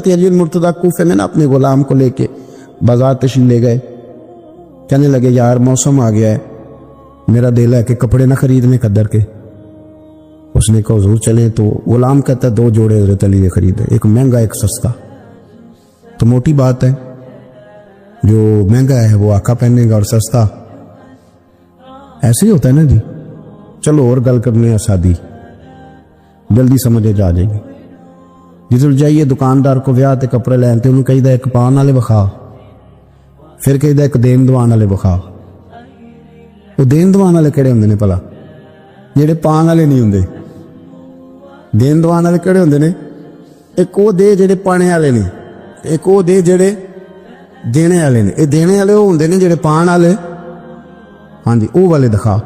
علی مرتضیٰ کوفے میں نا اپنے غلام کو لے کے بازار تشریف لے گئے. کہنے لگے یار موسم آ گیا ہے, میرا دل ہے کہ کپڑے نہ خریدنے قدر کے. اس نے کہا حضور چلیں. تو غلام کہتا ہے 2 جوڑے حضرت علی نے خریدے, ایک مہنگا ایک سستا. تو موٹی بات ہے, جو مہنگا ہے وہ آقا پہنے گا اور سستا ایسے ہی ہوتا ہے نا جی. چلو اور گل کرنے سادی, جلدی سمجھے جا جائے گی. جدھر جائیے دکاندار کو ویاہ تے کپڑے لین تے انہوں کہیدا ایک پان والے وکھا, پھر کہیدا ایک دین دوان والے وکھا. وہ دین دوان والے کہڑے ہوندے نے بھلا؟ جڑے پان والے نہیں ہوندے. دین دوان والے کہڑے ہوندے نے؟ ایک وہ دے جڑے پانے والے نے, ایک وہ دے جڑے دینے والے نے. یہ دینے والے وہ ہوندے نے جڑے پان والے, ہاں جی وہ والے دکھا.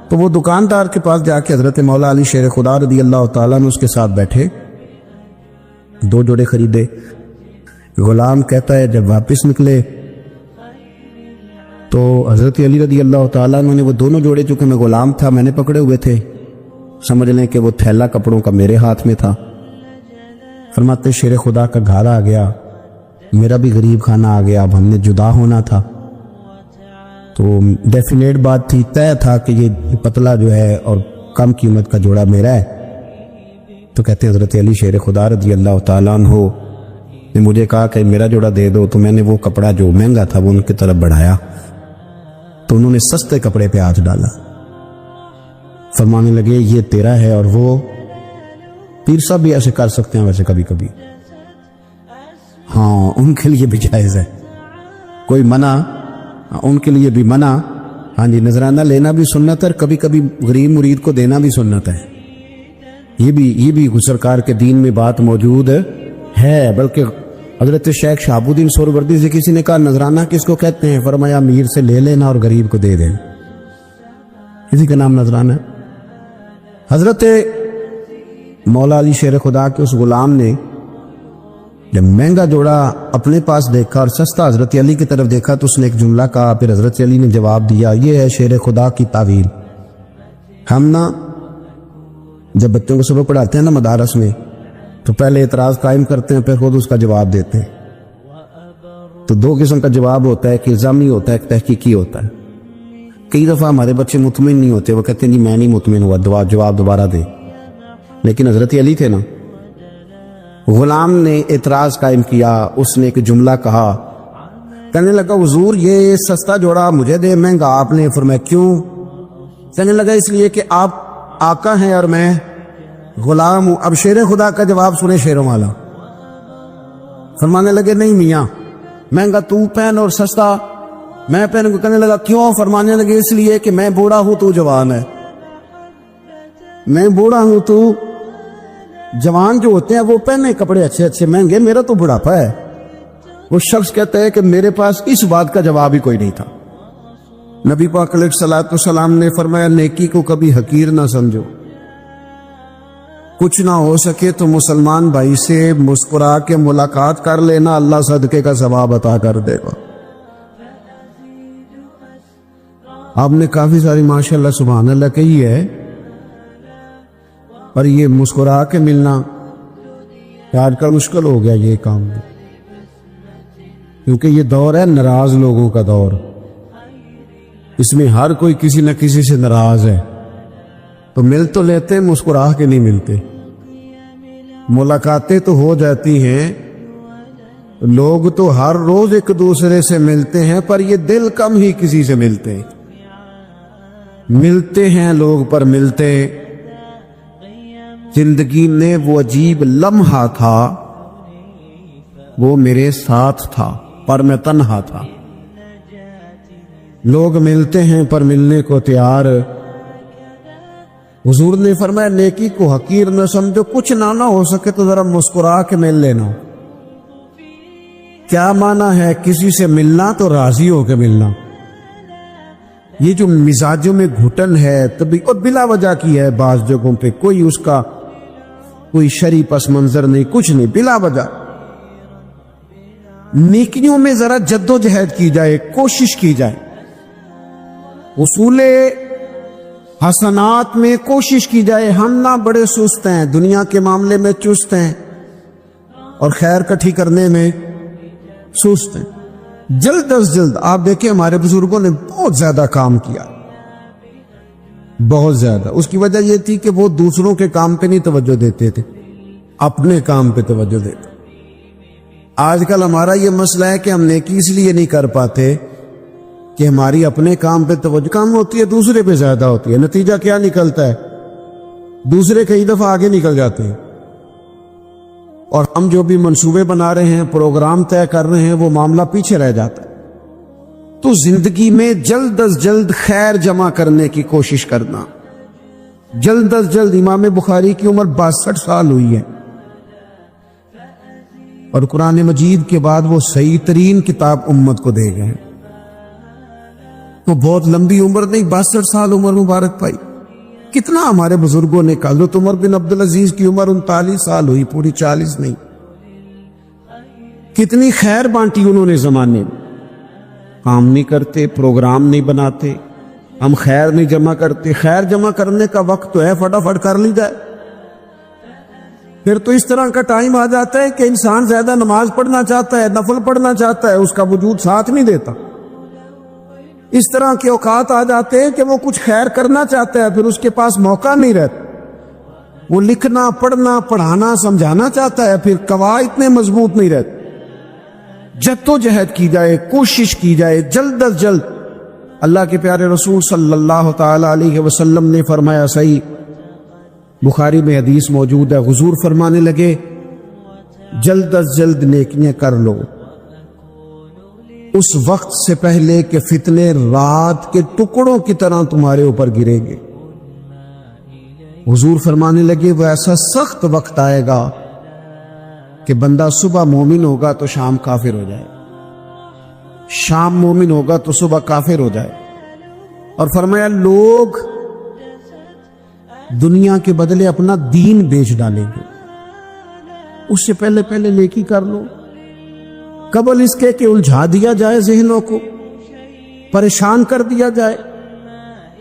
تو وہ دکاندار کے پاس جا کے حضرت مولا علی شیر خدا رضی اللہ تعالیٰ نے اس کے ساتھ بیٹھے, 2 جوڑے خریدے. غلام کہتا ہے جب واپس نکلے تو حضرت علی رضی اللہ تعالیٰ نے وہ دونوں جوڑے, چونکہ میں غلام تھا میں نے پکڑے ہوئے تھے, سمجھ لیں کہ وہ تھیلا کپڑوں کا میرے ہاتھ میں تھا. فرماتے شیر خدا کا گھر آ گیا, میرا بھی غریب خانہ آ گیا, اب ہم نے جدا ہونا تھا. تو ڈیفینیٹ بات تھی, طے تھا کہ یہ پتلا جو ہے اور کم قیمت کا جوڑا میرا ہے. تو کہتے ہیں حضرت علی شیر خدا رضی اللہ تعالیٰ عنہ نے مجھے کہا کہ میرا جوڑا دے دو. تو میں نے وہ کپڑا جو مہنگا تھا وہ ان کی طرف بڑھایا, تو انہوں نے سستے کپڑے پہ ہاتھ ڈالا. فرمانے لگے یہ تیرا ہے. اور وہ پیر صاحب بھی ایسے کر سکتے ہیں ویسے کبھی کبھی, ہاں ان کے لیے بھی جائز ہے, کوئی منع ان کے لیے بھی منع. ہاں جی نذرانہ لینا بھی سنت ہے, اور کبھی کبھی غریب مرید کو دینا بھی سنت ہے. یہ بھی سرکار کے دین میں بات موجود ہے. بلکہ حضرت شیخ شہاب الدین سہروردی سے کسی نے کہا نذرانہ کس کو کہتے ہیں؟ فرمایا امیر سے لے لینا اور غریب کو دے دینا, اسی کا نام نذرانہ ہے. حضرت مولا علی شیر خدا کے اس غلام نے جب مہنگا جوڑا اپنے پاس دیکھا اور سستا حضرت علی کی طرف دیکھا تو اس نے ایک جملہ کہا. پھر حضرت علی نے جواب دیا, یہ ہے شیر خدا کی تعویل. ہم نا جب بچوں کو سبق پڑھاتے ہیں نا مدارس میں, تو پہلے اعتراض قائم کرتے ہیں, پھر خود اس کا جواب دیتے ہیں. تو 2 قسم کا جواب ہوتا ہے, ایک الزامی ہوتا ہے, ایک تحقیقی ہوتا ہے. کئی دفعہ ہمارے بچے مطمئن نہیں ہوتے, وہ کہتے ہیں جی میں نہیں مطمئن ہوا, جواب دوبارہ دے. لیکن حضرت علی تھے نا, غلام نے اعتراض قائم کیا, اس نے ایک جملہ کہا, کہنے لگا حضور یہ سستا جوڑا مجھے دے, مہنگا آپ نے. فرمایا کیوں؟ کہنے لگا اس لیے کہ آپ آقا ہیں اور میں غلام ہوں. اب شیر خدا کا جواب سنے شیروں والا. فرمانے لگے نہیں میاں, مہنگا تو پہن اور سستا میں پہن. کہنے لگا کیوں؟ فرمانے لگے اس لیے کہ میں بوڑھا ہوں تو جوان ہے, میں بوڑھا ہوں تو جوان جو ہوتے ہیں وہ پہنے کپڑے اچھے اچھے مہنگے, میرا تو بڑھاپا ہے. وہ شخص کہتا ہے کہ میرے پاس اس بات کا جواب ہی کوئی نہیں تھا. نبی پاک علیہ الصلوۃ والسلام نے فرمایا نیکی کو کبھی حقیر نہ سمجھو, کچھ نہ ہو سکے تو مسلمان بھائی سے مسکرا کے ملاقات کر لینا, اللہ صدقے کا ثواب عطا کر دے گا. آپ نے کافی ساری ماشاءاللہ سبحان اللہ کہی ہے, پر یہ مسکرا کے ملنا آج کل مشکل ہو گیا یہ کام, کیونکہ یہ دور ہے ناراض لوگوں کا دور. اس میں ہر کوئی کسی نہ کسی سے ناراض ہے, تو مل تو لیتے مسکرا کے نہیں ملتے. ملاقاتیں تو ہو جاتی ہیں, لوگ تو ہر روز ایک دوسرے سے ملتے ہیں, پر یہ دل کم ہی کسی سے ملتے ہیں. ملتے ہیں لوگ پر ملتے. زندگی میں وہ عجیب لمحہ تھا, وہ میرے ساتھ تھا پر میں تنہا تھا. لوگ ملتے ہیں پر ملنے کو تیار. حضور نے فرمایا نیکی کو حقیر نہ سمجھو, کچھ نہ ہو سکے تو ذرا مسکرا کے مل لینا. کیا معنی ہے کسی سے ملنا؟ تو راضی ہو کے ملنا. یہ جو مزاجوں میں گھٹن ہے تبھی اور بلا وجہ کی ہے, بعض جگہوں پہ کوئی اس کا کوئی شرعی پس منظر نہیں, کچھ نہیں, بلا وجہ. نیکیوں میں ذرا جد و جہد کی جائے, کوشش کی جائے. اصول حسنات میں کوشش کی جائے. ہم نہ بڑے سست ہیں, دنیا کے معاملے میں چست ہیں, اور خیر کٹھی کرنے میں سست ہیں. جلد از جلد آپ دیکھیں ہمارے بزرگوں نے بہت زیادہ کام کیا, بہت زیادہ. اس کی وجہ یہ تھی کہ وہ دوسروں کے کام پہ نہیں توجہ دیتے تھے, اپنے کام پہ توجہ دیتے. آج کل ہمارا یہ مسئلہ ہے کہ ہم نیکی اس لیے نہیں کر پاتے کہ ہماری اپنے کام پہ توجہ کم ہوتی ہے, دوسرے پہ زیادہ ہوتی ہے. نتیجہ کیا نکلتا ہے؟ دوسرے کئی دفعہ آگے نکل جاتے ہیں, اور ہم جو بھی منصوبے بنا رہے ہیں, پروگرام طے کر رہے ہیں, وہ معاملہ پیچھے رہ جاتا ہے. تو زندگی میں جلد از جلد خیر جمع کرنے کی کوشش کرنا. جلد از جلد. امام بخاری کی عمر 62 سال ہوئی ہے, اور قرآن مجید کے بعد وہ صحیح ترین کتاب امت کو دے گئے. تو بہت لمبی عمر نہیں, 62 سال عمر مبارک پائی. کتنا ہمارے بزرگوں نے کہا. حضرت عمر بن عبدالعزیز کی عمر 39 سال ہوئی, پوری 40 نہیں. کتنی خیر بانٹی انہوں نے زمانے میں. کام نہیں کرتے, پروگرام نہیں بناتے, ہم خیر نہیں جمع کرتے. خیر جمع کرنے کا وقت تو ہے, فٹافٹ کر لی جائے. پھر تو اس طرح کا ٹائم آ جاتا ہے کہ انسان زیادہ نماز پڑھنا چاہتا ہے, نفل پڑھنا چاہتا ہے, اس کا وجود ساتھ نہیں دیتا. اس طرح کے اوقات آ جاتے ہیں کہ وہ کچھ خیر کرنا چاہتا ہے, پھر اس کے پاس موقع نہیں رہتا. وہ لکھنا, پڑھنا, پڑھانا, سمجھانا چاہتا ہے, پھر قواعد اتنے مضبوط نہیں رہتے. جدوجہد کی جائے, کوشش کی جائے جلد از جلد. اللہ کے پیارے رسول صلی اللہ تعالی علیہ وسلم نے فرمایا, صحیح بخاری میں حدیث موجود ہے, حضور فرمانے لگے جلد از جلد نیکیاں کر لو اس وقت سے پہلے کہ فتنے رات کے ٹکڑوں کی طرح تمہارے اوپر گریں گے. حضور فرمانے لگے وہ ایسا سخت وقت آئے گا کہ بندہ صبح مومن ہوگا تو شام کافر ہو جائے, شام مومن ہوگا تو صبح کافر ہو جائے. اور فرمایا لوگ دنیا کے بدلے اپنا دین بیچ ڈالیں گے. اس سے پہلے پہلے نیکی کر لو, قبل اس کے کہ الجھا دیا جائے, ذہنوں کو پریشان کر دیا جائے.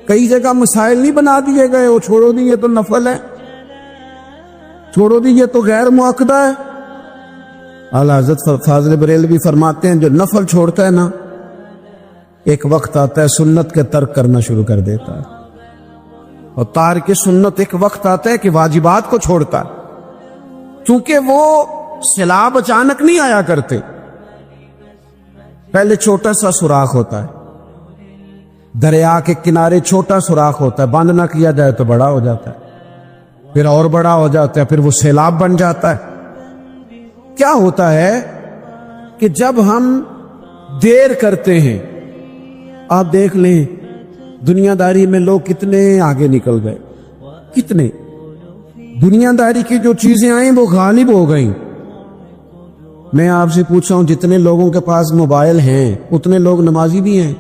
کئی جگہ مسائل نہیں بنا دیے گئے, وہ چھوڑو دیے تو نفل ہے, چھوڑو دیے تو غیر معقدہ ہے. اعلیٰ حضرت فاضل بریلوی فرماتے ہیں جو نفل چھوڑتا ہے نا, ایک وقت آتا ہے سنت کے ترک کرنا شروع کر دیتا ہے, اور تارک سنت ایک وقت آتا ہے کہ واجبات کو چھوڑتا ہے. چونکہ وہ سیلاب اچانک نہیں آیا کرتے, پہلے چھوٹا سا سوراخ ہوتا ہے, دریا کے کنارے چھوٹا سوراخ ہوتا ہے, بند نہ کیا جائے تو بڑا ہو جاتا ہے, پھر اور بڑا ہو جاتا ہے, پھر وہ سیلاب بن جاتا ہے. کیا ہوتا ہے کہ جب ہم دیر کرتے ہیں, آپ دیکھ لیں دنیا داری میں لوگ کتنے آگے نکل گئے, کتنے دنیا داری کی جو چیزیں آئیں وہ غالب ہو گئیں. میں آپ سے پوچھ رہا ہوں جتنے لوگوں کے پاس موبائل ہیں اتنے لوگ نمازی بھی ہیں.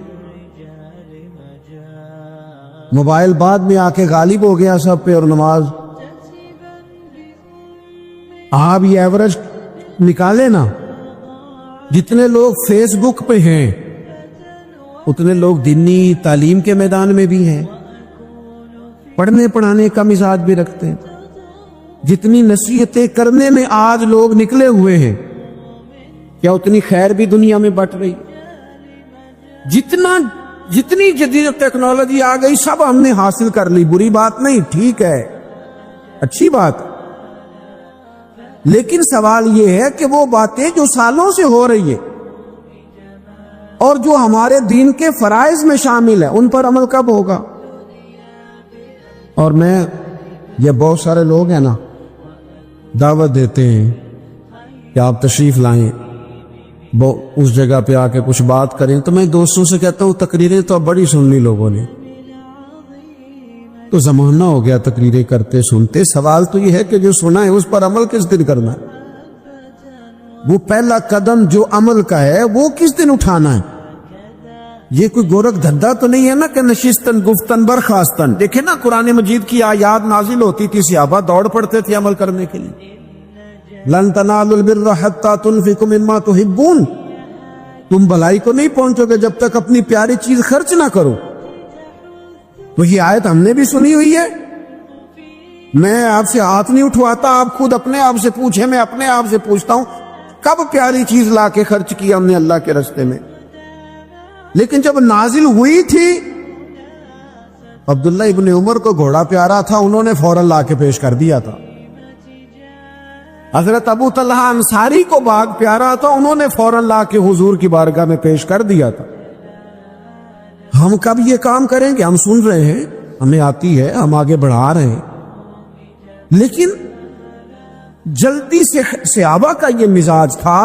موبائل بعد میں آ کے غالب ہو گیا سب پہ, اور نماز. آپ یہ ایوریج نکالے نا, جتنے لوگ فیس بک پہ ہیں اتنے لوگ دینی تعلیم کے میدان میں بھی ہیں, پڑھنے پڑھانے کا مزاج بھی رکھتے ہیں. جتنی نصیحتیں کرنے میں آج لوگ نکلے ہوئے ہیں, کیا اتنی خیر بھی دنیا میں بٹ رہی؟ جتنی جدید ٹیکنالوجی آ گئی سب ہم نے حاصل کر لی, بری بات نہیں, ٹھیک ہے, اچھی بات. لیکن سوال یہ ہے کہ وہ باتیں جو سالوں سے ہو رہی ہے اور جو ہمارے دین کے فرائض میں شامل ہے ان پر عمل کب ہوگا؟ اور میں یہ بہت سارے لوگ ہیں نا دعوت دیتے ہیں کہ آپ تشریف لائیں, اس جگہ پہ آ کے کچھ بات کریں, تو میں دوستوں سے کہتا ہوں تقریریں تو اب بڑی سن لی لوگوں نے, تو زمانہ ہو گیا تقریریں کرتے سنتے. سوال تو یہ ہے کہ جو سنا ہے اس پر عمل کس دن کرنا ہے؟ وہ پہلا قدم جو عمل کا ہے وہ کس دن اٹھانا ہے؟ یہ کوئی گورکھ دھندا تو نہیں ہے نا کہ نشستن گفتن برخاستن. دیکھیں نا قرآن مجید کی آیات نازل ہوتی تھی, صحابہ دوڑ پڑتے تھے عمل کرنے کے لیے. لن تنالوا البر حتى تنفقوا مما تحبون, تم بھلائی کو نہیں پہنچو گے جب تک اپنی پیاری چیز خرچ نہ کرو. تو یہ آیت ہم نے بھی سنی ہوئی ہے, میں آپ سے ہاتھ نہیں اٹھواتا، آپ خود اپنے آپ سے پوچھیں، میں اپنے آپ سے پوچھتا ہوں کب پیاری چیز لا کے خرچ کیا ہم نے اللہ کے راستے میں؟ لیکن جب نازل ہوئی تھی، عبداللہ ابن عمر کو گھوڑا پیارا تھا، انہوں نے فوراً لا کے پیش کر دیا تھا۔ حضرت ابو طلحہ انصاری کو باغ پیارا تھا، انہوں نے فوراً لا کے حضور کی بارگاہ میں پیش کر دیا تھا۔ ہم کب یہ کام کریں گے؟ ہم سن رہے ہیں، ہمیں آتی ہے، ہم آگے بڑھا رہے ہیں، لیکن جلدی سے صحابہ کا یہ مزاج تھا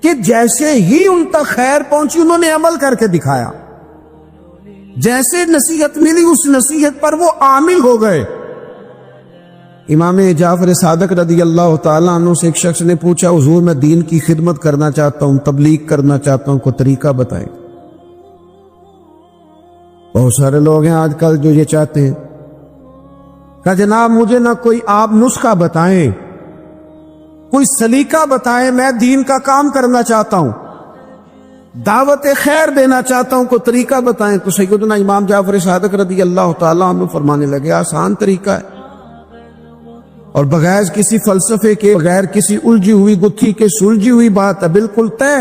کہ جیسے ہی ان تک خیر پہنچی انہوں نے عمل کر کے دکھایا، جیسے نصیحت ملی اس نصیحت پر وہ عامل ہو گئے۔ امام جعفر صادق رضی اللہ تعالیٰ عنہ سے ایک شخص نے پوچھا، حضور میں دین کی خدمت کرنا چاہتا ہوں، تبلیغ کرنا چاہتا ہوں، کوئی طریقہ بتائیں۔ بہت سارے لوگ ہیں آج کل جو یہ چاہتے ہیں، کہا جناب مجھے نہ کوئی آپ نسخہ بتائیں، کوئی سلیقہ بتائیں، میں دین کا کام کرنا چاہتا ہوں، دعوت خیر دینا چاہتا ہوں، کوئی طریقہ بتائیں۔ تو سیدنا امام جعفر صادق رضی اللہ تعالیٰ عنہ فرمانے لگے، آسان طریقہ ہے، اور بغیر کسی فلسفے کے، بغیر کسی الجھی ہوئی گتھی کے، سلجھی ہوئی بات ہے، بالکل طے۔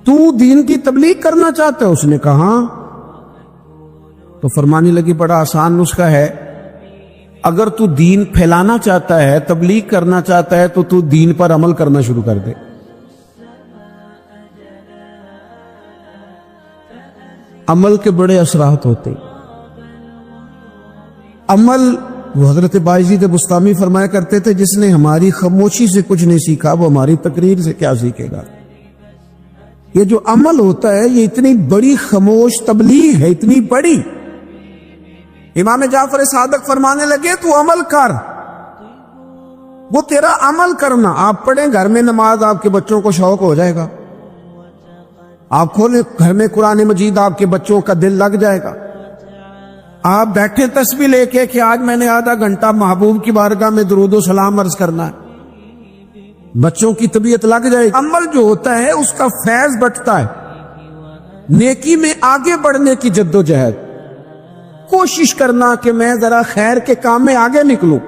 تو دین کی تبلیغ کرنا چاہتا ہے؟ اس نے کہا، تو فرمانے لگی بڑا آسان نسخہ ہے، اگر تو دین پھیلانا چاہتا ہے، تبلیغ کرنا چاہتا ہے، تو دین پر عمل کرنا شروع کر دے۔ عمل کے بڑے اثرات ہوتے ہیں۔ عمل، وہ حضرت بایزید بسطامی فرمایا کرتے تھے، جس نے ہماری خاموشی سے کچھ نہیں سیکھا وہ ہماری تقریر سے کیا سیکھے گا۔ یہ جو عمل ہوتا ہے یہ اتنی بڑی خاموش تبلیغ ہے، اتنی بڑی۔ امام جعفر صادق فرمانے لگے تو عمل کر، وہ تیرا عمل کرنا۔ آپ پڑھیں گھر میں نماز، آپ کے بچوں کو شوق ہو جائے گا، آپ کھولیں گھر میں قرآن مجید، آپ کے بچوں کا دل لگ جائے گا۔ آپ بیٹھے تسبیح لے کے کہ آج میں نے آدھا گھنٹہ محبوب کی بارگاہ میں درود و سلام عرض کرنا ہے، بچوں کی طبیعت لگ جائے گی۔ عمل جو ہوتا ہے اس کا فیض بٹتا ہے، نیکی میں آگے بڑھنے کی جد و جہد، کوشش کرنا کہ میں ذرا خیر کے کام میں آگے نکلوں۔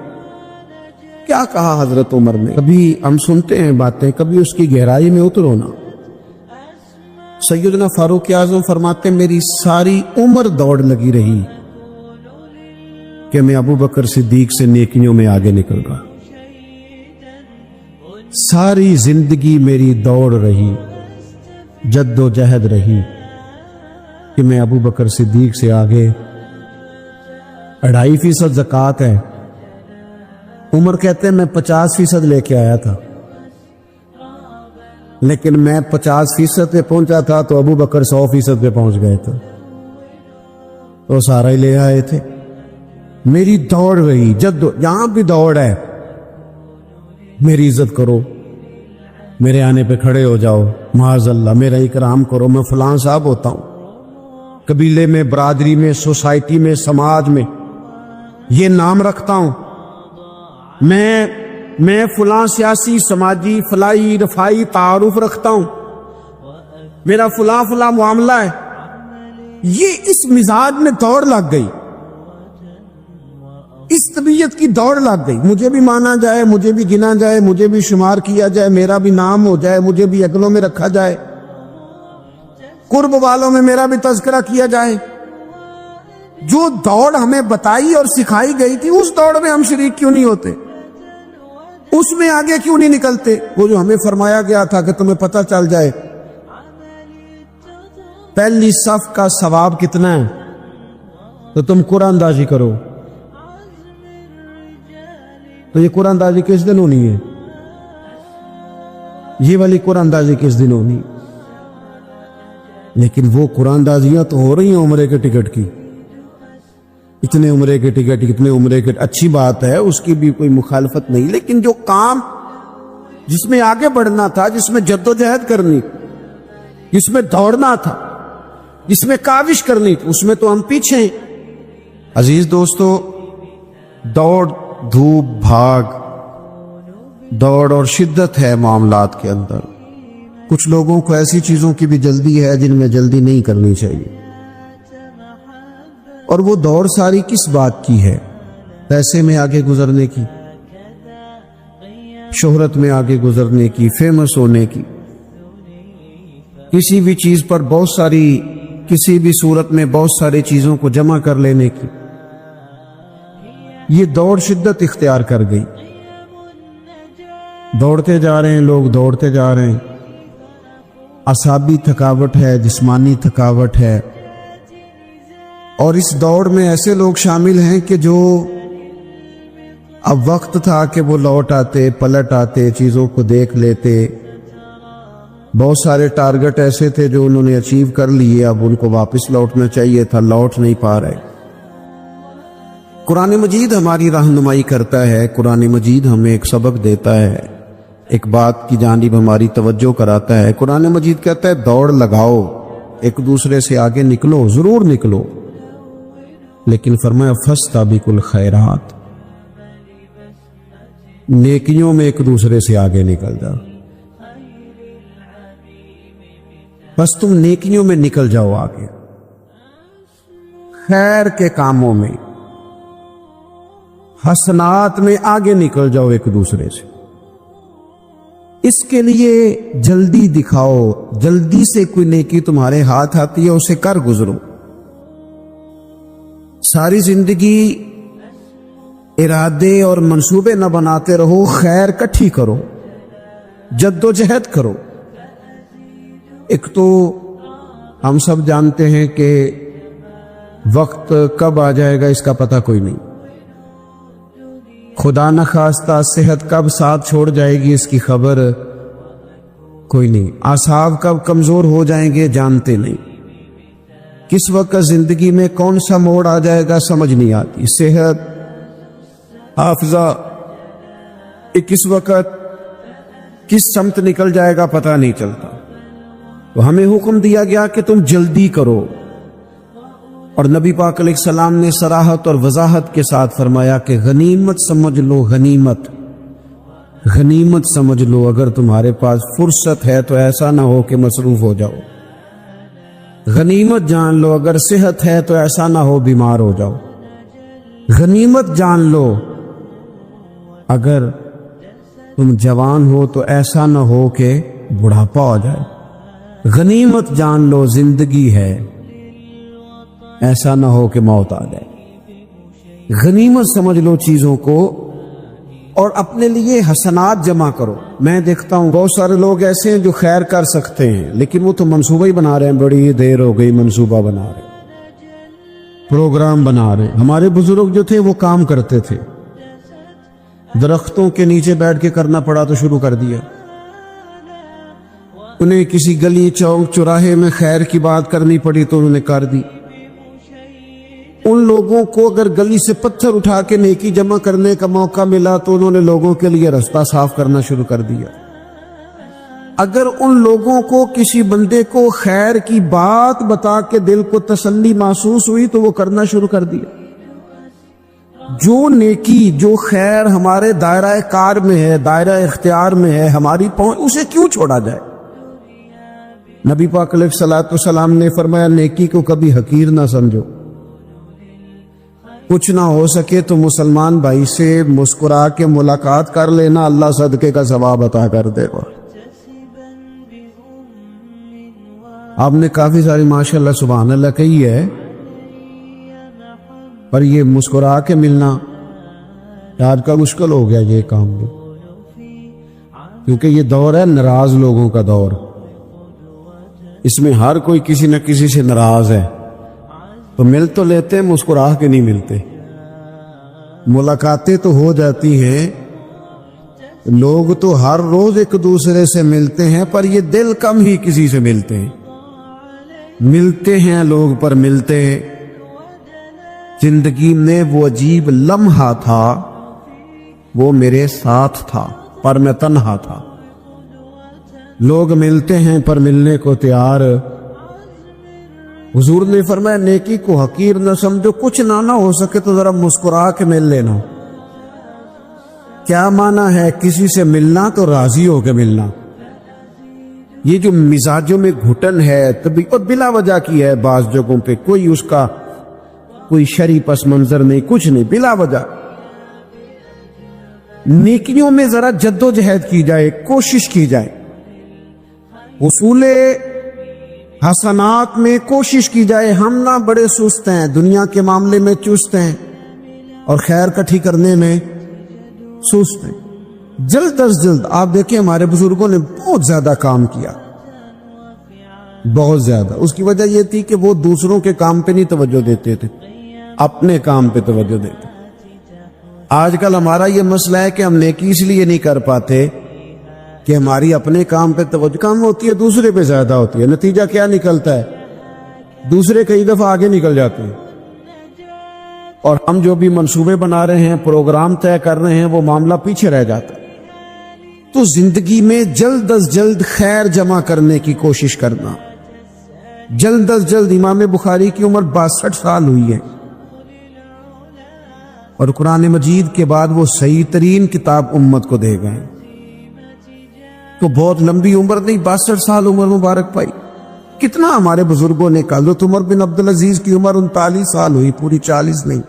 کیا کہا حضرت عمر نے؟ کبھی ہم سنتے ہیں باتیں، کبھی اس کی گہرائی میں اترو نا۔ سیدنا فاروق اعظم فرماتے میری ساری عمر دوڑ لگی رہی کہ میں ابو بکر صدیق سے نیکیوں میں آگے نکل گا، ساری زندگی میری دوڑ رہی، جد و جہد رہی کہ میں ابو بکر صدیق سے آگے۔ 2.5% زکوٰۃ ہے، عمر کہتے ہیں میں 50% لے کے آیا تھا، لیکن میں 50% پہ پہنچا تھا تو ابو بکر 100% پہ پہنچ گئے تھے، تو سارا ہی لے آئے تھے۔ میری دوڑ رہی، یہاں بھی دوڑ ہے، میری عزت کرو، میرے آنے پہ کھڑے ہو جاؤ، معاذ اللہ میرا اکرام کرو، میں فلاں صاحب ہوتا ہوں، قبیلے میں، برادری میں، سوسائٹی میں، سماج میں یہ نام رکھتا ہوں، میں فلاں سیاسی، سماجی، فلائی، رفائی تعارف رکھتا ہوں، میرا فلاں معاملہ ہے۔ یہ اس مزاج میں دوڑ لگ گئی، اس طبیعت کی دوڑ لگ گئی، مجھے بھی مانا جائے، مجھے بھی گنا جائے، مجھے بھی شمار کیا جائے، میرا بھی نام ہو جائے، مجھے بھی اگلوں میں رکھا جائے، قرب والوں میں میرا بھی تذکرہ کیا جائے۔ جو دوڑ ہمیں بتائی اور سکھائی گئی تھی اس دوڑ میں ہم شریک کیوں نہیں ہوتے؟ اس میں آگے کیوں نہیں نکلتے؟ وہ جو ہمیں فرمایا گیا تھا کہ تمہیں پتہ چل جائے پہلی صف کا ثواب کتنا ہے تو تم قرآن اندازی کرو، تو یہ قرآن اندازی کس دن ہونی ہے؟ یہ والی قرآن اندازی کس دن ہونی؟ لیکن وہ قرآن اندازیاں تو ہو رہی ہیں عمرے کے ٹکٹ کی، اتنے عمرے کے ٹکٹ، اتنے عمرے کے، اچھی بات ہے، اس کی بھی کوئی مخالفت نہیں، لیکن جو کام جس میں آگے بڑھنا تھا، جس میں جد و جہد کرنی، جس میں دوڑنا تھا، جس میں کاوش کرنی تھی، اس میں تو ہم پیچھے ہیں۔ عزیز دوستو، دوڑ دھوپ بھاگ، دوڑ اور شدت ہے معاملات کے اندر۔ کچھ لوگوں کو ایسی چیزوں کی بھی جلدی ہے جن میں جلدی نہیں کرنی چاہیے، اور وہ دوڑ ساری کس بات کی ہے؟ پیسے میں آگے گزرنے کی، شہرت میں آگے گزرنے کی، فیمس ہونے کی، کسی بھی چیز پر بہت ساری، کسی بھی صورت میں بہت ساری چیزوں کو جمع کر لینے کی، یہ دوڑ شدت اختیار کر گئی۔ دوڑتے جا رہے ہیں لوگ، دوڑتے جا رہے ہیں، اعصابی تھکاوٹ ہے، جسمانی تھکاوٹ ہے، اور اس دوڑ میں ایسے لوگ شامل ہیں کہ جو اب وقت تھا کہ وہ لوٹ آتے، پلٹ آتے، چیزوں کو دیکھ لیتے، بہت سارے ٹارگٹ ایسے تھے جو انہوں نے اچیو کر لیے، اب ان کو واپس لوٹنا چاہیے تھا، لوٹ نہیں پا رہے۔ قرآن مجید ہماری رہنمائی کرتا ہے، قرآن مجید ہمیں ایک سبق دیتا ہے، ایک بات کی جانب ہماری توجہ کراتا ہے۔ قرآن مجید کہتا ہے دوڑ لگاؤ، ایک دوسرے سے آگے نکلو، ضرور نکلو، لیکن فرمایا فاستبقوا الخیرات، نیکیوں میں ایک دوسرے سے آگے نکل جاؤ، بس تم نیکیوں میں نکل جاؤ آگے، خیر کے کاموں میں، حسنات میں آگے نکل جاؤ ایک دوسرے سے۔ اس کے لیے جلدی دکھاؤ، جلدی سے کوئی نیکی تمہارے ہاتھ آتی ہے اسے کر گزرو۔ ساری زندگی ارادے اور منصوبے نہ بناتے رہو، خیر کٹھی کرو، جد و جہد کرو۔ ایک تو ہم سب جانتے ہیں کہ وقت کب آ جائے گا اس کا پتہ کوئی نہیں، خدا نہ خواستہ صحت کب ساتھ چھوڑ جائے گی اس کی خبر کوئی نہیں، اعصاب کب کمزور ہو جائیں گے جانتے نہیں، کس وقت زندگی میں کون سا موڑ آ جائے گا سمجھ نہیں آتی، صحت، حافظہ کس وقت کس سمت نکل جائے گا پتہ نہیں چلتا۔ تو ہمیں حکم دیا گیا کہ تم جلدی کرو، اور نبی پاک علیہ السلام نے صراحت اور وضاحت کے ساتھ فرمایا کہ غنیمت سمجھ لو، غنیمت، غنیمت سمجھ لو، اگر تمہارے پاس فرصت ہے تو ایسا نہ ہو کہ مصروف ہو جاؤ، غنیمت جان لو، اگر صحت ہے تو ایسا نہ ہو بیمار ہو جاؤ، غنیمت جان لو، اگر تم جوان ہو تو ایسا نہ ہو کہ بڑھاپا ہو جائے، غنیمت جان لو زندگی ہے، ایسا نہ ہو کہ موت آ جائے۔ غنیمت سمجھ لو چیزوں کو، اور اپنے لیے حسنات جمع کرو۔ میں دیکھتا ہوں بہت سارے لوگ ایسے ہیں جو خیر کر سکتے ہیں لیکن وہ تو منصوبہ ہی بنا رہے ہیں، بڑی دیر ہو گئی منصوبہ بنا رہے، پروگرام بنا رہے۔ ہمارے بزرگ جو تھے وہ کام کرتے تھے، درختوں کے نیچے بیٹھ کے کرنا پڑا تو شروع کر دیا، انہیں کسی گلی چوک چوراہے میں خیر کی بات کرنی پڑی تو انہوں نے کر دی۔ ان لوگوں کو اگر گلی سے پتھر اٹھا کے نیکی جمع کرنے کا موقع ملا تو انہوں نے لوگوں کے لیے رستہ صاف کرنا شروع کر دیا۔ اگر ان لوگوں کو کسی بندے کو خیر کی بات بتا کے دل کو تسلی محسوس ہوئی تو وہ کرنا شروع کر دیا۔ جو نیکی، جو خیر ہمارے دائرہ کار میں ہے، دائرہ اختیار میں ہے، ہماری پہنچ، اسے کیوں چھوڑا جائے؟ نبی پاک علیہ الصلوۃ والسلام نے فرمایا نیکی کو کبھی حقیر نہ سمجھو، کچھ نہ ہو سکے تو مسلمان بھائی سے مسکرا کے ملاقات کر لینا، اللہ صدقے کا ثواب عطا کر دے گا۔ آپ نے کافی ساری ماشاءاللہ سبحان اللہ کہی ہے، پر یہ مسکرا کے ملنا آج کا مشکل ہو گیا یہ کام بھی، کیونکہ یہ دور ہے ناراض لوگوں کا دور، اس میں ہر کوئی کسی نہ کسی سے ناراض ہے، تو مل تو لیتے ہیں، مسکرا کے نہیں ملتے۔ ملاقاتیں تو ہو جاتی ہیں، لوگ تو ہر روز ایک دوسرے سے ملتے ہیں، پر یہ دل کم ہی کسی سے ملتے ہیں، ملتے ہیں لوگ پر ملتے ہیں۔ زندگی میں وہ عجیب لمحہ تھا، وہ میرے ساتھ تھا پر میں تنہا تھا۔ لوگ ملتے ہیں پر ملنے کو تیار۔ حضور نے فرمایا نیکی کو حقیر نہ سمجھو، کچھ نہ ہو سکے تو ذرا مسکرا کے مل لینا۔ کیا معنی ہے کسی سے ملنا؟ تو راضی ہو کے ملنا۔ یہ جو مزاجوں میں گھٹن ہے تبھی اور بلا وجہ کی ہے، بعض جگہوں پہ کوئی اس کا کوئی شرعی پس منظر نہیں، کچھ نہیں، بلا وجہ نیکیوں میں ذرا جدوجہد کی جائے، کوشش کی جائے، حصول حسنات میں کوشش کی جائے۔ ہم نہ بڑے سست ہیں، دنیا کے معاملے میں چست ہیں اور خیر کٹھی کرنے میں سست ہیں۔ جلد از جلد آپ دیکھیں ہمارے بزرگوں نے بہت زیادہ کام کیا، بہت زیادہ۔ اس کی وجہ یہ تھی کہ وہ دوسروں کے کام پہ نہیں توجہ دیتے تھے، اپنے کام پہ توجہ دیتے۔ آج کل ہمارا یہ مسئلہ ہے کہ ہم نیکی اس لیے نہیں کر پاتے کہ ہماری اپنے کام پہ توجہ کم ہوتی ہے، دوسرے پہ زیادہ ہوتی ہے۔ نتیجہ کیا نکلتا ہے؟ دوسرے کئی دفعہ آگے نکل جاتے ہیں، اور ہم جو بھی منصوبے بنا رہے ہیں، پروگرام طے کر رہے ہیں، وہ معاملہ پیچھے رہ جاتا ہے۔ تو زندگی میں جلد از جلد خیر جمع کرنے کی کوشش کرنا، جلد از جلد۔ امام بخاری کی عمر 62 سال ہوئی ہے، اور قرآن مجید کے بعد وہ صحیح ترین کتاب امت کو دے گئے، تو بہت لمبی عمر نہیں، 62 سال عمر مبارک پائی۔ کتنا ہمارے بزرگوں نے کہا، حضرت عمر بن عبدالعزیز کی عمر 39 سال ہوئی، پوری 40 نہیں۔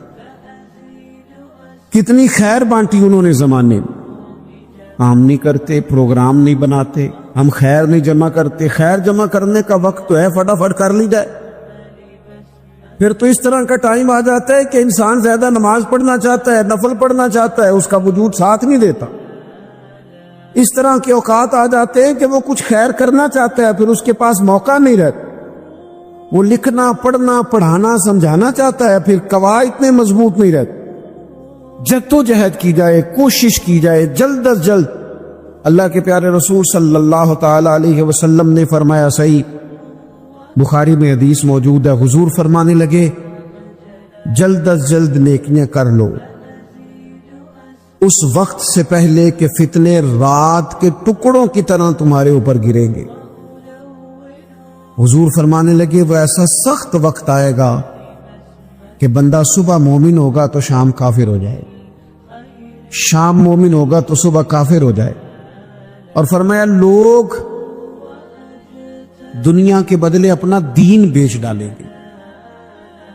کتنی خیر بانٹی انہوں نے زمانے میں۔ ہم نہیں کرتے، پروگرام نہیں بناتے، ہم خیر نہیں جمع کرتے۔ خیر جمع کرنے کا وقت تو ہے، فٹافٹ کر لی جائے۔ پھر تو اس طرح کا ٹائم آ جاتا ہے کہ انسان زیادہ نماز پڑھنا چاہتا ہے، نفل پڑھنا چاہتا ہے، اس کا وجود ساتھ نہیں دیتا۔ اس طرح کے اوقات آ جاتے ہیں کہ وہ کچھ خیر کرنا چاہتا ہے، پھر اس کے پاس موقع نہیں رہتا۔ وہ لکھنا، پڑھنا، پڑھانا، سمجھانا چاہتا ہے، پھر قواعد اتنے مضبوط نہیں رہتے۔ جدوجہد کی جائے، کوشش کی جائے، جلد از جلد۔ اللہ کے پیارے رسول صلی اللہ تعالی علیہ وسلم نے فرمایا، صحیح بخاری میں حدیث موجود ہے، حضور فرمانے لگے، جلد از جلد نیکیاں کر لو اس وقت سے پہلے کہ فتنے رات کے ٹکڑوں کی طرح تمہارے اوپر گریں گے۔ حضور فرمانے لگے، وہ ایسا سخت وقت آئے گا کہ بندہ صبح مومن ہوگا تو شام کافر ہو جائے، شام مومن ہوگا تو صبح کافر ہو جائے۔ اور فرمایا، لوگ دنیا کے بدلے اپنا دین بیچ ڈالیں گے۔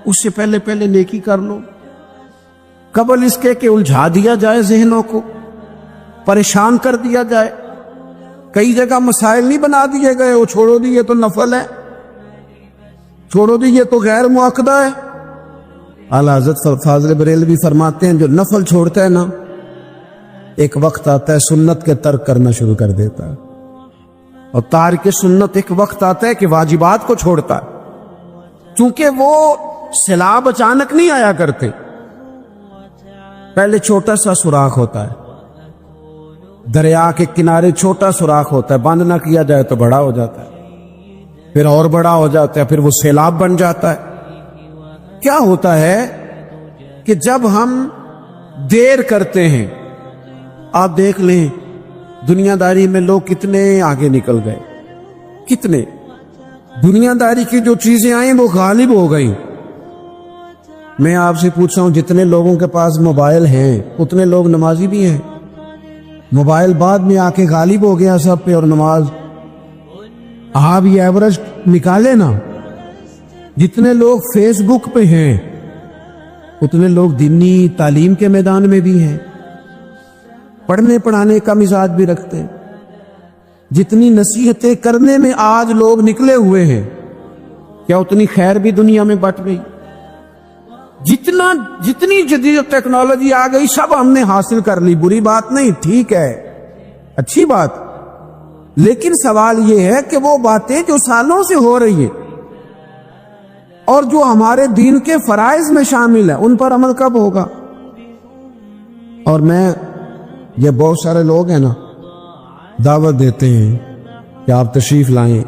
اس سے پہلے پہلے نیکی کر لو، قبل اس کے کہ الجھا دیا جائے، ذہنوں کو پریشان کر دیا جائے۔ کئی جگہ مسائل نہیں بنا دیے گئے، وہ چھوڑو دیے تو نفل ہے، چھوڑو دیے تو غیر مؤکدہ ہے۔ اعلیٰ حضرت فاضل بریلوی فرماتے ہیں، جو نفل چھوڑتا ہے نا، ایک وقت آتا ہے سنت کے ترک کرنا شروع کر دیتا ہے، اور تارک سنت ایک وقت آتا ہے کہ واجبات کو چھوڑتا ہے، چونکہ وہ سیلاب اچانک نہیں آیا کرتے، پہلے چھوٹا سا سوراخ ہوتا ہے، دریا کے کنارے چھوٹا سوراخ ہوتا ہے، بند نہ کیا جائے تو بڑا ہو جاتا ہے، پھر اور بڑا ہو جاتا ہے، پھر وہ سیلاب بن جاتا ہے۔ کیا ہوتا ہے کہ جب ہم دیر کرتے ہیں، آپ دیکھ لیں دنیا داری میں لوگ کتنے آگے نکل گئے، کتنے دنیا داری کی جو چیزیں آئیں وہ غالب ہو گئیں۔ میں آپ سے پوچھ رہا ہوں، جتنے لوگوں کے پاس موبائل ہیں اتنے لوگ نمازی بھی ہیں؟ موبائل بعد میں آ کے غالب ہو گیا سب پہ، اور نماز آپ یہ ایوریج نکالے نا، جتنے لوگ فیس بک پہ ہیں اتنے لوگ دینی تعلیم کے میدان میں بھی ہیں، پڑھنے پڑھانے کا مزاج بھی رکھتے ہیں۔ جتنی نصیحتیں کرنے میں آج لوگ نکلے ہوئے ہیں، کیا اتنی خیر بھی دنیا میں بٹ گئی؟ جتنی جدید ٹیکنالوجی آ گئی سب ہم نے حاصل کر لی، بری بات نہیں، ٹھیک ہے، اچھی بات، لیکن سوال یہ ہے کہ وہ باتیں جو سالوں سے ہو رہی ہیں اور جو ہمارے دین کے فرائض میں شامل ہیں، ان پر عمل کب ہوگا؟ اور میں یہ بہت سارے لوگ ہیں نا، دعوت دیتے ہیں کہ آپ تشریف لائیں،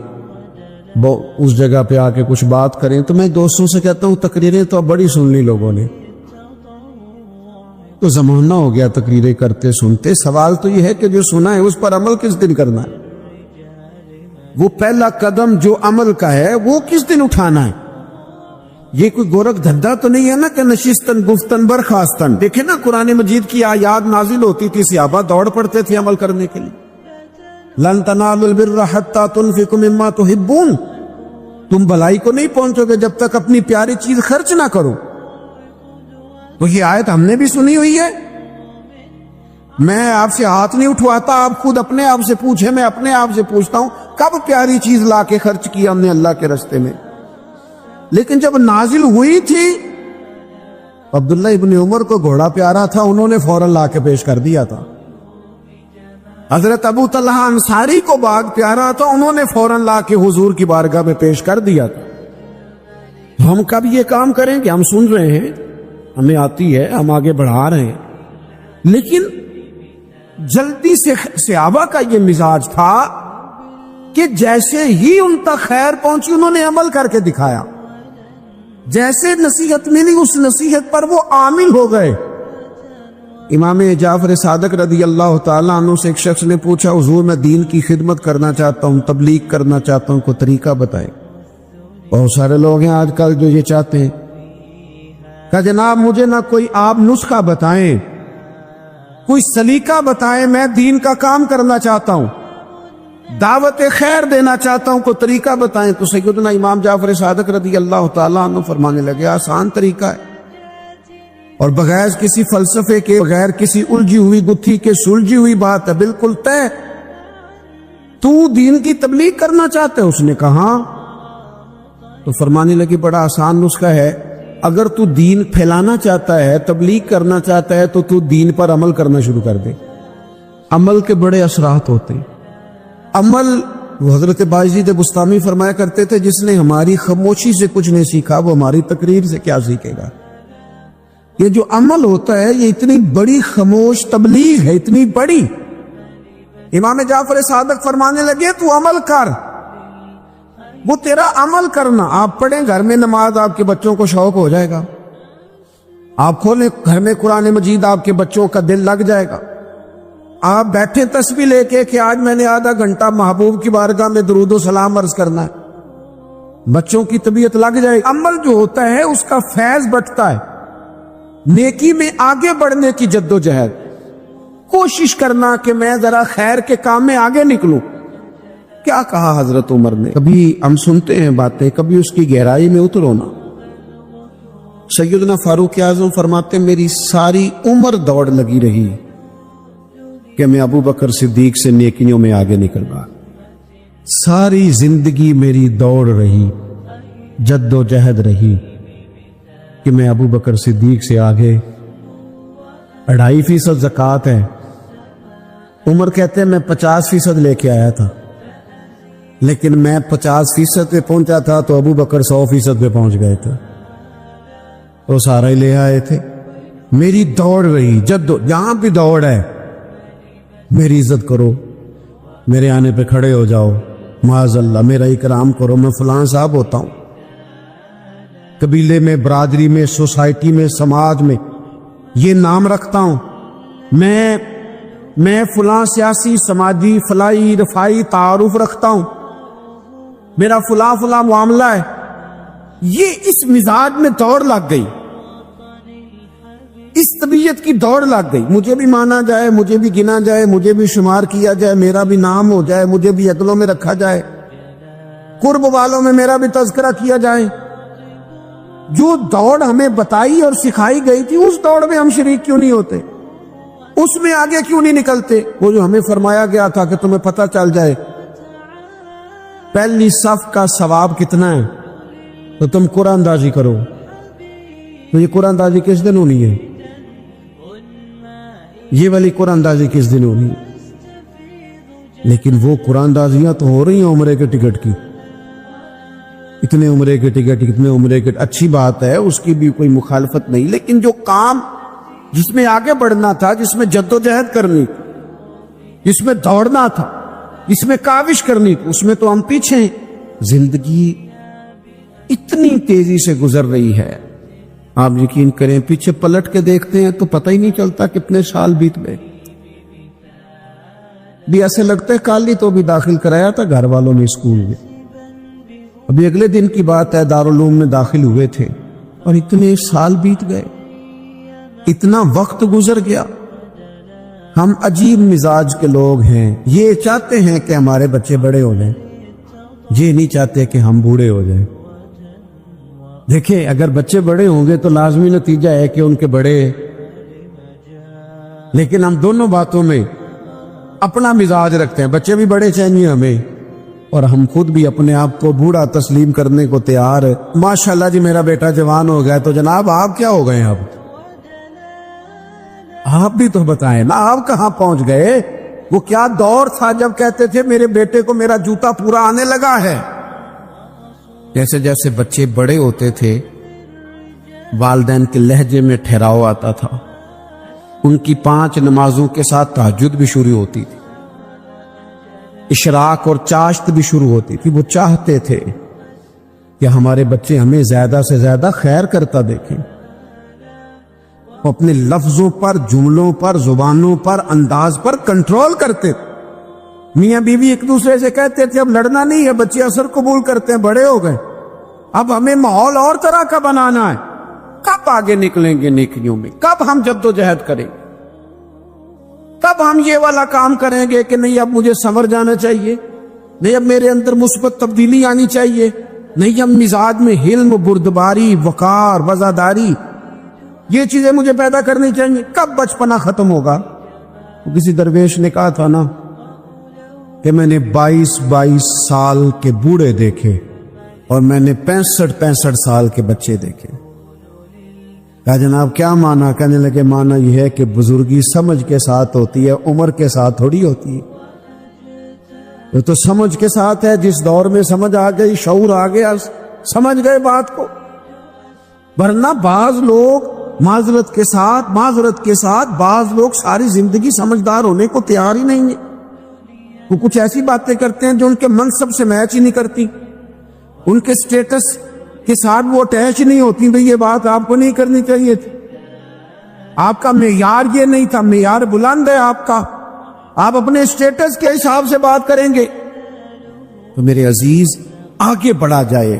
اس جگہ پہ آ کے کچھ بات کریں، تو میں دوستوں سے کہتا ہوں تقریریں تو اب بڑی سن لی لوگوں نے، تو زمانہ ہو گیا تقریریں کرتے سنتے۔ سوال تو یہ ہے کہ جو سنا ہے اس پر عمل کس دن کرنا ہے؟ وہ پہلا قدم جو عمل کا ہے وہ کس دن اٹھانا ہے؟ یہ کوئی گورکھ دھندا تو نہیں ہے نا کہ نشستن گفتن برخاستن۔ دیکھیں نا قرآن مجید کی آیات نازل ہوتی تھی، صحابہ دوڑ پڑتے تھے عمل کرنے کے لیے۔ لن تنالوا البر حتى تنفقوا مما تحبون، تم بھلائی کو نہیں پہنچو گے جب تک اپنی پیاری چیز خرچ نہ کرو۔ تو یہ آیت ہم نے بھی سنی ہوئی ہے، میں آپ سے ہاتھ نہیں اٹھواتا, آپ خود اپنے آپ سے پوچھیں, میں اپنے آپ سے پوچھتا ہوں کب پیاری چیز لا کے خرچ کیا ہم نے اللہ کے راستے میں. لیکن جب نازل ہوئی تھی, عبداللہ ابن عمر کو گھوڑا پیارا تھا, انہوں نے فوراً لا کے پیش کر دیا تھا. حضرت ابو طلحہ انصاری کو باغ پیارا تھا, انہوں نے فوراً لا کے حضور کی بارگاہ میں پیش کر دیا تھا. ہم کب یہ کام کریں کہ ہم سن رہے ہیں, ہمیں آتی ہے, ہم آگے بڑھا رہے ہیں, لیکن جلدی سے صحابہ کا یہ مزاج تھا کہ جیسے ہی ان تک خیر پہنچی انہوں نے عمل کر کے دکھایا. جیسے نصیحت ملی اس نصیحت پر وہ عامل ہو گئے. امام جعفر صادق رضی اللہ تعالیٰ عنہ سے ایک شخص نے پوچھا, حضور میں دین کی خدمت کرنا چاہتا ہوں, تبلیغ کرنا چاہتا ہوں, کوئی طریقہ بتائیں. بہت سارے لوگ ہیں آج کل جو یہ چاہتے ہیں. کہا جناب مجھے نہ کوئی آپ نسخہ بتائیں, کوئی سلیقہ بتائیں, میں دین کا کام کرنا چاہتا ہوں, دعوت خیر دینا چاہتا ہوں, کوئی طریقہ بتائیں. تو سیدنا امام جعفر صادق رضی اللہ تعالیٰ عنہ فرمانے لگے, آسان طریقہ ہے, اور بغیر کسی فلسفے کے, بغیر کسی الجھی ہوئی گتھی کے, سلجھی ہوئی بات ہے, بالکل طے. تو دین کی تبلیغ کرنا چاہتے ہے؟ اس نے کہا. تو فرمانے لگی بڑا آسان نسخہ ہے, اگر تو دین پھیلانا چاہتا ہے, تبلیغ کرنا چاہتا ہے, تو دین پر عمل کرنا شروع کر دے. عمل کے بڑے اثرات ہوتے ہیں. عمل, حضرت باجید بستامی فرمایا کرتے تھے, جس نے ہماری خاموشی سے کچھ نہیں سیکھا وہ ہماری تقریر سے کیا سیکھے گا. یہ جو عمل ہوتا ہے یہ اتنی بڑی خاموش تبلیغ ہے, اتنی بڑی. امام جعفر صادق فرمانے لگے تو عمل کر, وہ تیرا عمل کرنا. آپ پڑھیں گھر میں نماز, آپ کے بچوں کو شوق ہو جائے گا. آپ کھولیں گھر میں قرآن مجید, آپ کے بچوں کا دل لگ جائے گا. آپ بیٹھیں تسبیح لے کے کہ آج میں نے آدھا گھنٹہ محبوب کی بارگاہ میں درود و سلام عرض کرنا ہے, بچوں کی طبیعت لگ جائے. عمل جو ہوتا ہے اس کا فیض بٹتا ہے. نیکی میں آگے بڑھنے کی جد و جہد, کوشش کرنا کہ میں ذرا خیر کے کام میں آگے نکلوں. کیا کہا حضرت عمر نے؟ کبھی ہم سنتے ہیں باتیں, کبھی اس کی گہرائی میں اترو نا. سیدنا فاروق اعظم فرماتے میری ساری عمر دوڑ لگی رہی کہ میں ابو بکر صدیق سے نیکیوں میں آگے نکل گا. ساری زندگی میری دوڑ رہی, جد و جہد رہی کہ میں ابو بکر صدیق سے آگے. 2.5% زکوٰۃ ہے. عمر کہتے ہیں میں 50% لے کے آیا تھا, لیکن میں 50% پہ پہنچا تھا تو ابو بکر 100% پہ پہنچ گئے تھے, وہ سارا ہی لے آئے تھے. میری دوڑ رہی, جہاں بھی دوڑ ہے, میری عزت کرو, میرے آنے پہ کھڑے ہو جاؤ, معاذ اللہ میرا اکرام کرو, میں فلاں صاحب ہوتا ہوں. قبیلے میں, برادری میں, سوسائٹی میں, سماج میں یہ نام رکھتا ہوں, میں فلاں سیاسی, سماجی, فلاحی, رفائی تعارف رکھتا ہوں, میرا فلاں معاملہ ہے. یہ اس مزاج میں دوڑ لگ گئی, اس طبیعت کی دوڑ لگ گئی. مجھے بھی مانا جائے, مجھے بھی گنا جائے, مجھے بھی شمار کیا جائے, میرا بھی نام ہو جائے, مجھے بھی عدلوں میں رکھا جائے, قرب والوں میں میرا بھی تذکرہ کیا جائے. جو دوڑ ہمیں بتائی اور سکھائی گئی تھی اس دوڑ میں ہم شریک کیوں نہیں ہوتے, اس میں آگے کیوں نہیں نکلتے؟ وہ جو ہمیں فرمایا گیا تھا کہ تمہیں پتہ چل جائے پہلی صف کا ثواب کتنا ہے تو تم قرآن اندازی کرو. تو یہ قرآن اندازی کس دن ہونی ہے؟ یہ والی قرآن اندازی کس دن ہونی ہے؟ لیکن وہ قرآن اندازیاں تو ہو رہی ہیں عمرے کے ٹکٹ کی. اتنے عمرے کے ٹکٹ, اتنے عمرے کے, اچھی بات ہے, اس کی بھی کوئی مخالفت نہیں. لیکن جو کام جس میں آگے بڑھنا تھا, جس میں جد و جہد کرنی, جس میں دوڑنا تھا, جس میں کاوش کرنی تھی, اس میں تو ہم پیچھے ہیں. زندگی اتنی تیزی سے گزر رہی ہے, آپ یقین کریں پیچھے پلٹ کے دیکھتے ہیں تو پتہ ہی نہیں چلتا کتنے سال بیت گئے. بھی ایسے لگتا ہے کل ہی تو بھی داخل کرایا تھا گھر والوں نے اسکول میں, ابھی اگلے دن کی بات ہے دارالعلوم میں داخل ہوئے تھے اور اتنے سال بیت گئے, اتنا وقت گزر گیا. ہم عجیب مزاج کے لوگ ہیں, یہ چاہتے ہیں کہ ہمارے بچے بڑے ہو جائیں, یہ نہیں چاہتے کہ ہم بوڑھے ہو جائیں. دیکھیں اگر بچے بڑے ہوں گے تو لازمی نتیجہ ہے کہ ان کے بڑے لیکن ہم دونوں باتوں میں اپنا مزاج رکھتے ہیں. بچے بھی بڑے چاہیے ہمیں, اور ہم خود بھی اپنے آپ کو بوڑھا تسلیم کرنے کو تیار ہے. ماشاءاللہ جی میرا بیٹا جوان ہو گیا, تو جناب آپ کیا ہو گئے؟ اب آپ بھی تو بتائیں نا, آپ کہاں پہنچ گئے؟ وہ کیا دور تھا جب کہتے تھے میرے بیٹے کو میرا جوتا پورا آنے لگا ہے. جیسے جیسے بچے بڑے ہوتے تھے والدین کے لہجے میں ٹھہراؤ آتا تھا, ان کی 5 نمازوں کے ساتھ تہجد بھی شروع ہوتی تھی, اشراق اور چاشت بھی شروع ہوتی تھی. وہ چاہتے تھے کہ ہمارے بچے ہمیں زیادہ سے زیادہ خیر کرتا دیکھیں. وہ اپنے لفظوں پر, جملوں پر, زبانوں پر, انداز پر کنٹرول کرتے تھے. میاں بیوی ایک دوسرے سے کہتے تھے اب لڑنا نہیں ہے, بچے اثر قبول کرتے ہیں, بڑے ہو گئے, اب ہمیں ماحول اور طرح کا بنانا ہے. کب آگے نکلیں گے نیکیوں میں؟ کب ہم جدوجہد کریں؟ کب ہم یہ والا کام کریں گے کہ نہیں اب مجھے سنور جانا چاہیے, نہیں اب میرے اندر مثبت تبدیلی آنی چاہیے, نہیں اب مزاج میں حلم, بردباری, وقار, وزاداری, یہ چیزیں مجھے پیدا کرنی چاہیے. کب بچپنا ختم ہوگا؟ کسی درویش نے کہا تھا نا کہ میں نے 22 سال کے بوڑھے دیکھے اور میں نے 65 سال کے بچے دیکھے. کہا جناب کیا مانا؟ کہنے لگے مانا یہ ہے کہ بزرگی سمجھ کے ساتھ ہوتی ہے, عمر کے ساتھ تھوڑی ہوتی ہے. تو سمجھ کے ساتھ ہے, جس دور میں سمجھ آ گئی, شعور آ گیا, سمجھ گئے بات کو. ورنہ بعض لوگ معذرت کے ساتھ بعض لوگ ساری زندگی سمجھدار ہونے کو تیار ہی نہیں ہیں. وہ کچھ ایسی باتیں کرتے ہیں جو ان کے منصب سے میچ ہی نہیں کرتی, ان کے سٹیٹس کے ساتھ وہ اٹیچ نہیں ہوتی. بھئی یہ بات آپ کو نہیں کرنی چاہیے تھی, آپ کا معیار یہ نہیں تھا, معیار بلند ہے آپ کا, آپ اپنے سٹیٹس کے حساب سے بات کریں گے. تو میرے عزیز آگے بڑھا جائے,